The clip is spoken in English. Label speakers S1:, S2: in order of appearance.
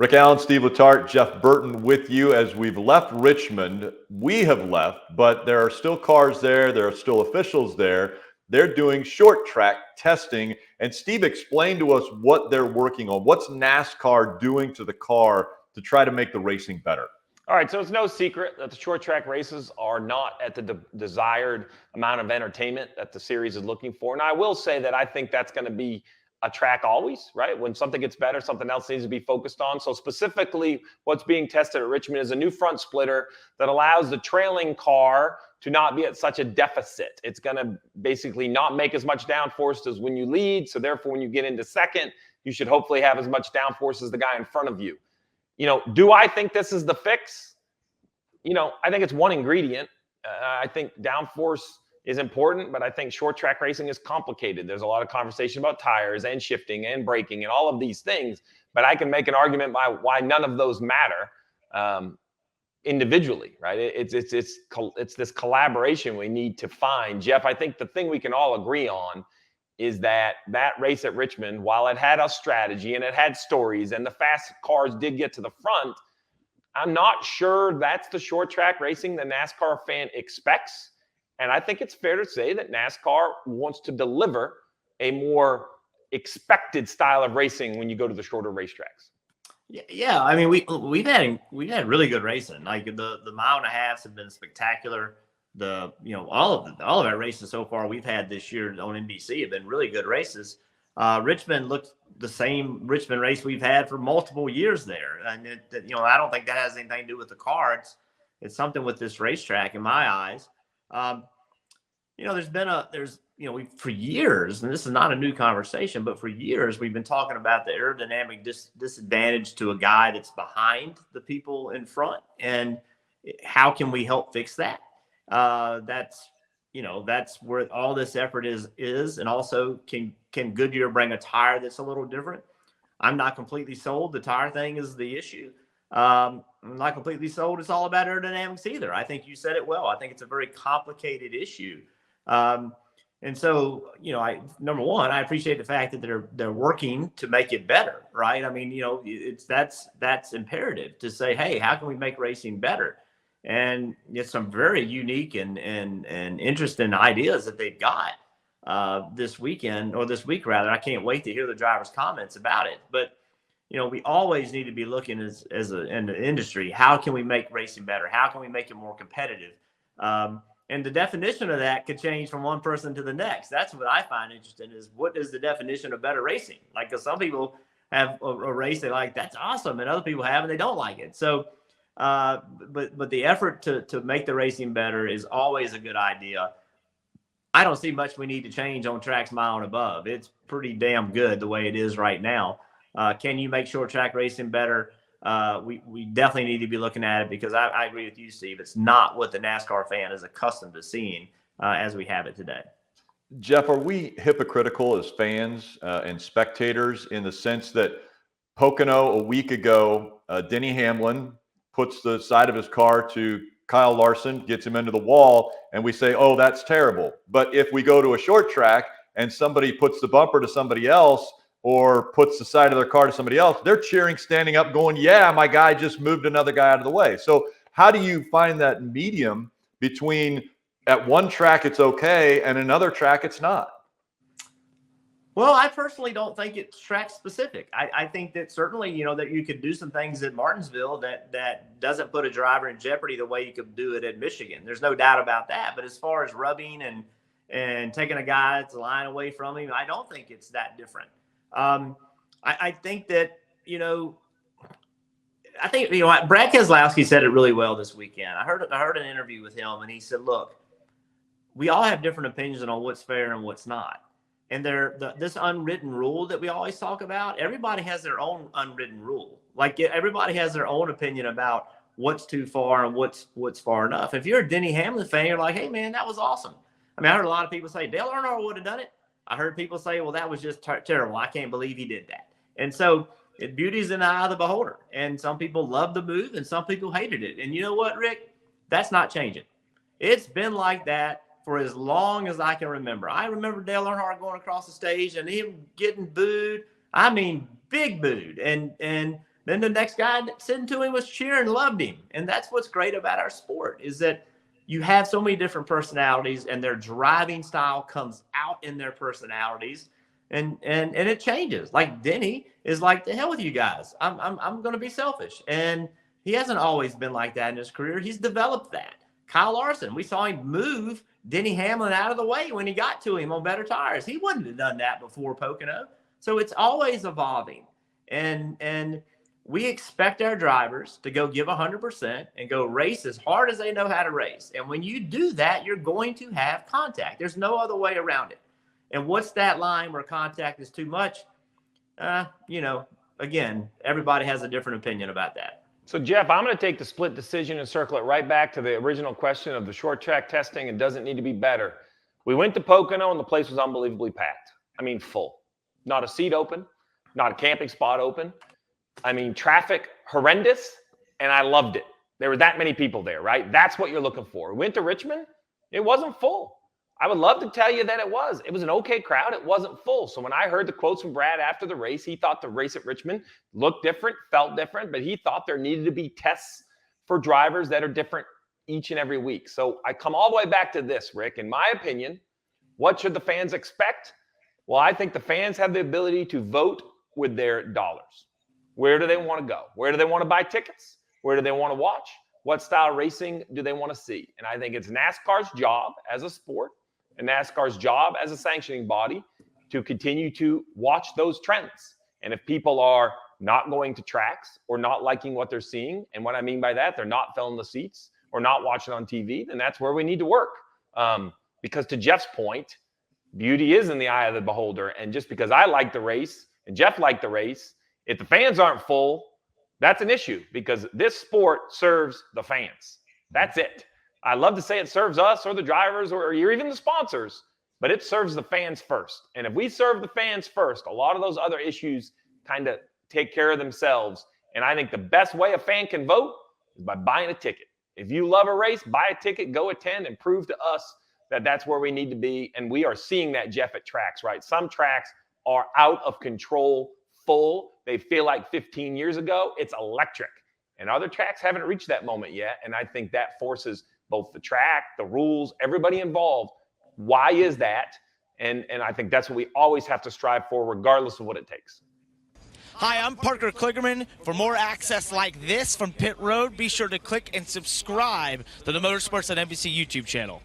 S1: Rick Allen, Steve Letarte, Jeff Burton with you as we've left Richmond. We have left, but there are still cars there. There are still officials there. They're doing short track testing. And Steve explained to us what they're working on. What's NASCAR doing to the car to try to make the racing better?
S2: All right, so it's no secret that the short track races are not at the desired amount of entertainment that the series is looking for. And I will say that I think that's going to be a track always, right? When something gets better, something else needs to be focused on. So specifically, what's being tested at Richmond is a new front splitter that allows the trailing car to not be at such a deficit. It's going to basically not make as much downforce as when you lead. So therefore, when you get into second, you should hopefully have as much downforce as the guy in front of you. Do I think this is the fix? I think it's one ingredient. I think downforce is important, but I think short track racing is complicated. There's a lot of conversation about tires and shifting and braking and all of these things, but I can make an argument by why none of those matter individually, right? It's this collaboration we need to find. Jeff, I think the thing we can all agree on is that race at Richmond, while it had a strategy and it had stories and the fast cars did get to the front, I'm not sure that's the short track racing the NASCAR fan expects. And I think it's fair to say that NASCAR wants to deliver a more expected style of racing when you go to the shorter racetracks.
S3: Yeah. I mean, we've had really good racing. Like the mile and a halves have been spectacular. All of our races so far we've had this year on NBC have been really good races. Richmond looked the same Richmond race we've had for multiple years there. And I don't think that has anything to do with the car. It's something with this racetrack in my eyes. For years, and this is not a new conversation, but for years we've been talking about the aerodynamic disadvantage to a guy that's behind the people in front, and how can we help fix that? That's where all this effort is, and also can Goodyear bring a tire that's a little different? I'm not completely sold. The tire thing is the issue. I'm not completely sold it's all about aerodynamics either. I think you said it well. I think it's a very complicated issue. And so, number one, I appreciate the fact that they're working to make it better, right? I mean, that's imperative to say, hey, how can we make racing better? And it's some very unique and interesting ideas that they've got this week rather. I can't wait to hear the drivers' comments about it. But we always need to be looking in the industry, how can we make racing better? How can we make it more competitive? And the definition of that could change from one person to the next. That's what I find interesting is what is the definition of better racing? Like, because some people have a race they like, that's awesome, and other people have and they don't like it. So, but the effort to make the racing better is always a good idea. I don't see much we need to change on tracks mile and above. It's pretty damn good the way it is right now. Can you make short track racing better? We definitely need to be looking at it because I agree with you, Steve. It's not what the NASCAR fan is accustomed to seeing as we have it today.
S1: Jeff, are we hypocritical as fans and spectators in the sense that Pocono a week ago, Denny Hamlin puts the side of his car to Kyle Larson, gets him into the wall, and we say, oh, that's terrible. But if we go to a short track and somebody puts the bumper to somebody else or puts the side of their car to somebody else, they're cheering, standing up, going, yeah, my guy just moved another guy out of the way. So how do you find that medium between at one track it's okay and another track it's not?
S3: Well, I personally don't think it's track specific. I think that certainly, that you could do some things at Martinsville that doesn't put a driver in jeopardy the way you could do it at Michigan. There's no doubt about that. But as far as rubbing and taking a guy's line away from him, I don't think it's that different. I think that, Brad Keselowski said it really well this weekend. I heard an interview with him, and he said, look, we all have different opinions on what's fair and what's not. And this unwritten rule that we always talk about, everybody has their own unwritten rule. Like everybody has their own opinion about what's too far and what's far enough. If you're a Denny Hamlin fan, you're like, hey, man, that was awesome. I mean, I heard a lot of people say Dale Earnhardt would have done it. I heard people say, well, that was just terrible. I can't believe he did that. And so beauty's in the eye of the beholder. And some people loved the move and some people hated it. And you know what, Rick? That's not changing. It's been like that for as long as I can remember. I remember Dale Earnhardt going across the stage and him getting booed. I mean, big booed. And Then the next guy sitting to him was cheering, loved him. And that's what's great about our sport, is that you have so many different personalities, and their driving style comes out in their personalities, and it changes. Like Denny is like, the hell with you guys. I'm going to be selfish. And he hasn't always been like that in his career. He's developed that. Kyle Larson, we saw him move Denny Hamlin out of the way when he got to him on better tires. He wouldn't have done that before Pocono. So it's always evolving. And we expect our drivers to go give 100% and go race as hard as they know how to race. And when you do that, you're going to have contact. There's no other way around it. And what's that line where contact is too much? Again, everybody has a different opinion about that.
S2: So, Jeff, I'm going to take the split decision and circle it right back to the original question of the short track testing and does it need to be better. We went to Pocono and the place was unbelievably packed. I mean, full. Not a seat open, not a camping spot open. I mean, traffic horrendous, and I loved it. There were that many people there, right? That's what you're looking for. We went to Richmond. It wasn't full. I would love to tell you that it was. It was an okay crowd. It wasn't full. So when I heard the quotes from Brad after the race, he thought the race at Richmond looked different, felt different, but he thought there needed to be tests for drivers that are different each and every week. So I come all the way back to this, Rick. In my opinion, what should the fans expect? Well, I think the fans have the ability to vote with their dollars. Where do they want to go? Where do they want to buy tickets? Where do they want to watch? What style racing do they want to see? And I think it's NASCAR's job as a sport and NASCAR's job as a sanctioning body to continue to watch those trends. And if people are not going to tracks or not liking what they're seeing, and what I mean by that, they're not filling the seats or not watching on TV, then that's where we need to work. Because to Jeff's point, beauty is in the eye of the beholder. And just because I like the race and Jeff liked the race, if the fans aren't full, that's an issue because this sport serves the fans. That's it. I love to say it serves us or the drivers or even the sponsors, but it serves the fans first. And if we serve the fans first, a lot of those other issues kind of take care of themselves. And I think the best way a fan can vote is by buying a ticket. If you love a race, buy a ticket, go attend, and prove to us that that's where we need to be. And we are seeing that, Jeff, at tracks, right? Some tracks are out of control, full. They feel like 15 years ago. It's electric. And other tracks haven't reached that moment yet. And I think that forces both the track, the rules, everybody involved. Why is that? And I think that's what we always have to strive for, regardless of what it takes.
S4: Hi, I'm Parker Kligerman. For more access like this from Pit Road, be sure to click and subscribe to the Motorsports on NBC YouTube channel.